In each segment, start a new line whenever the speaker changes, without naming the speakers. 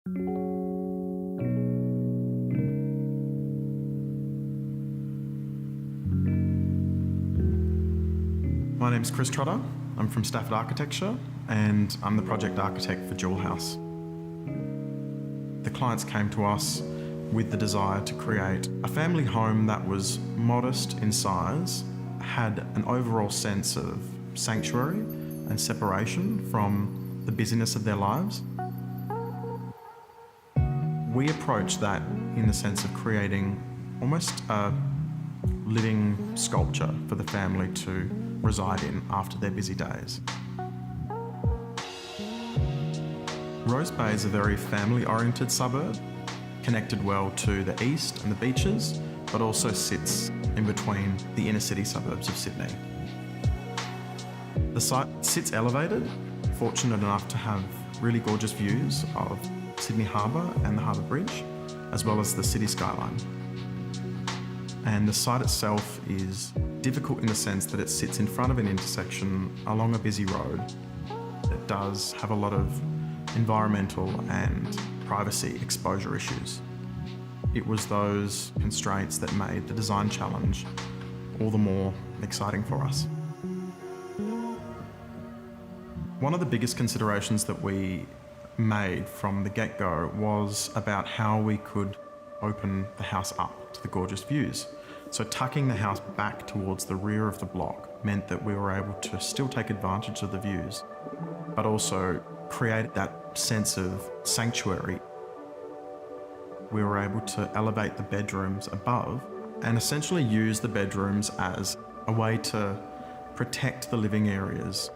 My name's Chris Trotter. I'm from Stafford Architecture and I'm the project architect for Jewel House. The clients came to us with the desire to create a family home that was modest in size, had an overall sense of sanctuary and separation from the busyness of their lives. We approached that in the sense of creating almost a living sculpture for the family to reside in after their busy days. Rose Bay is a very family-oriented suburb, connected well to the east and the beaches, but also sits in between the inner city suburbs of Sydney. The site sits elevated, fortunate enough to have really gorgeous views of Sydney Harbour and the Harbour Bridge, as well as the city skyline. And the site itself is difficult in the sense that it sits in front of an intersection along a busy road. It does have a lot of environmental and privacy exposure issues. It was those constraints that made the design challenge all the more exciting for us. One of the biggest considerations that we made from the get-go was about how we could open the house up to the gorgeous views. So tucking the house back towards the rear of the block meant that we were able to still take advantage of the views, but also create that sense of sanctuary. We were able to elevate the bedrooms above and essentially use the bedrooms as a way to protect the living areas.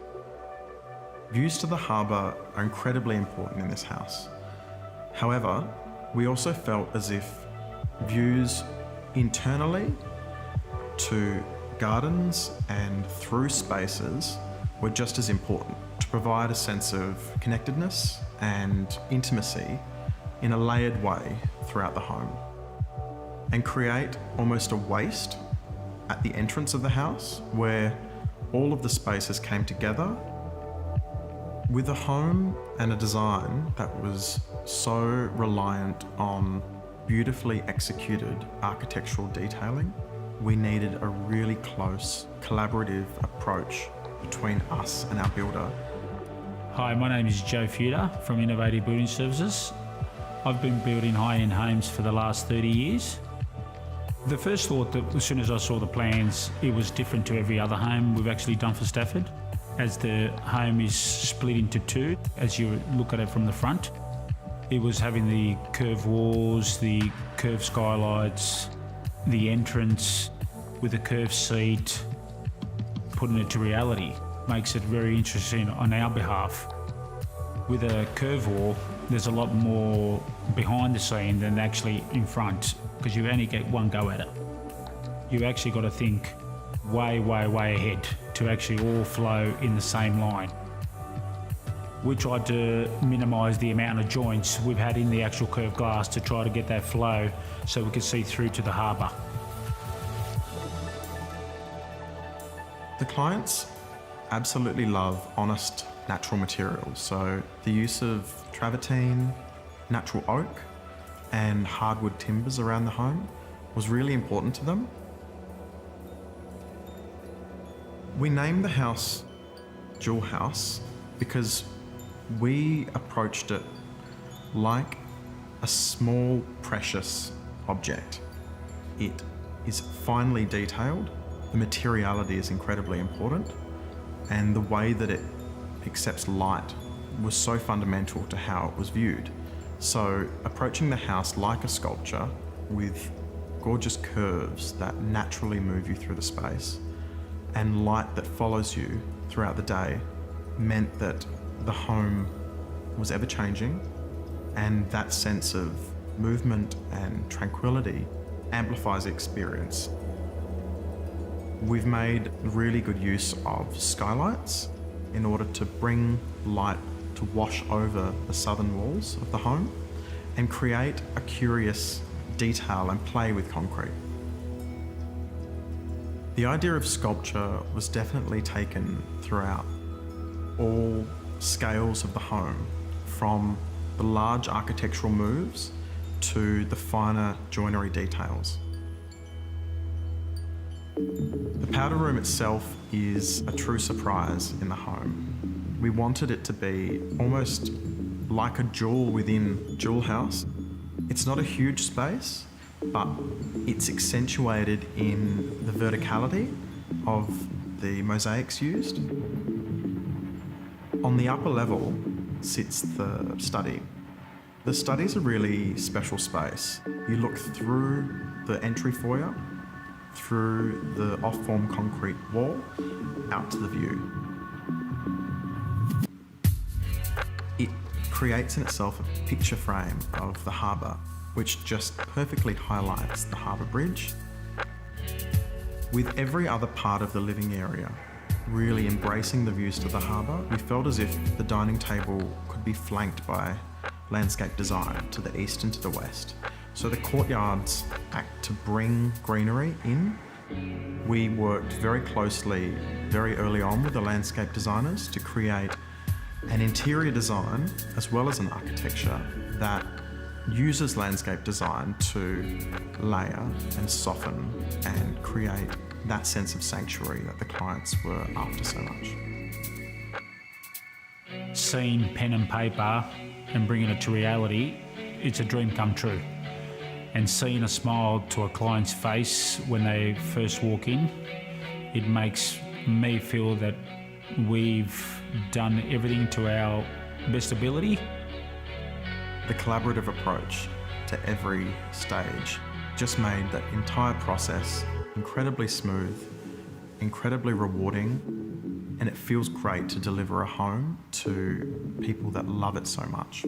Views to the harbour are incredibly important in this house. However, we also felt as if views internally to gardens and through spaces were just as important to provide a sense of connectedness and intimacy in a layered way throughout the home, and create almost a waist at the entrance of the house where all of the spaces came together with a home and a design that was so reliant on beautifully executed architectural detailing. We needed a really close, collaborative approach between us and our builder.
Hi, my name is Joe Feuder from Innovative Building Services. I've been building high-end homes for the last 30 years. The first thought that as soon as I saw the plans, it was different to every other home we've actually done for Stafford, as the home is split into two as you look at it from the front. It was having the curved walls, the curved skylights, the entrance with a curved seat, putting it to reality makes it very interesting on our behalf. With a curved wall, there's a lot more behind the scene than actually in front, because you only get one go at it. You've actually got to think way, way, way ahead to actually all flow in the same line. We tried to minimise the amount of joints we've had in the actual curved glass to try to get that flow so we could see through to the harbour.
The clients absolutely love honest natural materials, so the use of travertine, natural oak and hardwood timbers around the home was really important to them. We named the house Jewel House because we approached it like a small, precious object. It is finely detailed, the materiality is incredibly important, and the way that it accepts light was so fundamental to how it was viewed. So approaching the house like a sculpture with gorgeous curves that naturally move you through the space and light that follows you throughout the day meant that the home was ever-changing, and that sense of movement and tranquility amplifies the experience. We've made really good use of skylights in order to bring light to wash over the southern walls of the home and create a curious detail and play with concrete. The idea of sculpture was definitely taken throughout all scales of the home, from the large architectural moves to the finer joinery details. The powder room itself is a true surprise in the home. We wanted it to be almost like a jewel within Jewel House. It's not a huge space, but it's accentuated in the verticality of the mosaics used. On the upper level sits the study. The study's a really special space. You look through the entry foyer, through the off-form concrete wall, out to the view. It creates in itself a picture frame of the harbour, which just perfectly highlights the harbour bridge. With every other part of the living area really embracing the views to the harbour, we felt as if the dining table could be flanked by landscape design to the east and to the west. So the courtyards act to bring greenery in. We worked very closely, very early on with the landscape designers to create an interior design as well as an architecture that uses landscape design to layer and soften and create that sense of sanctuary that the clients were after so much.
Seeing pen and paper and bringing it to reality, it's a dream come true. And seeing a smile to a client's face when they first walk in, it makes me feel that we've done everything to our best ability.
The collaborative approach to every stage just made that entire process incredibly smooth, incredibly rewarding, and it feels great to deliver a home to people that love it so much.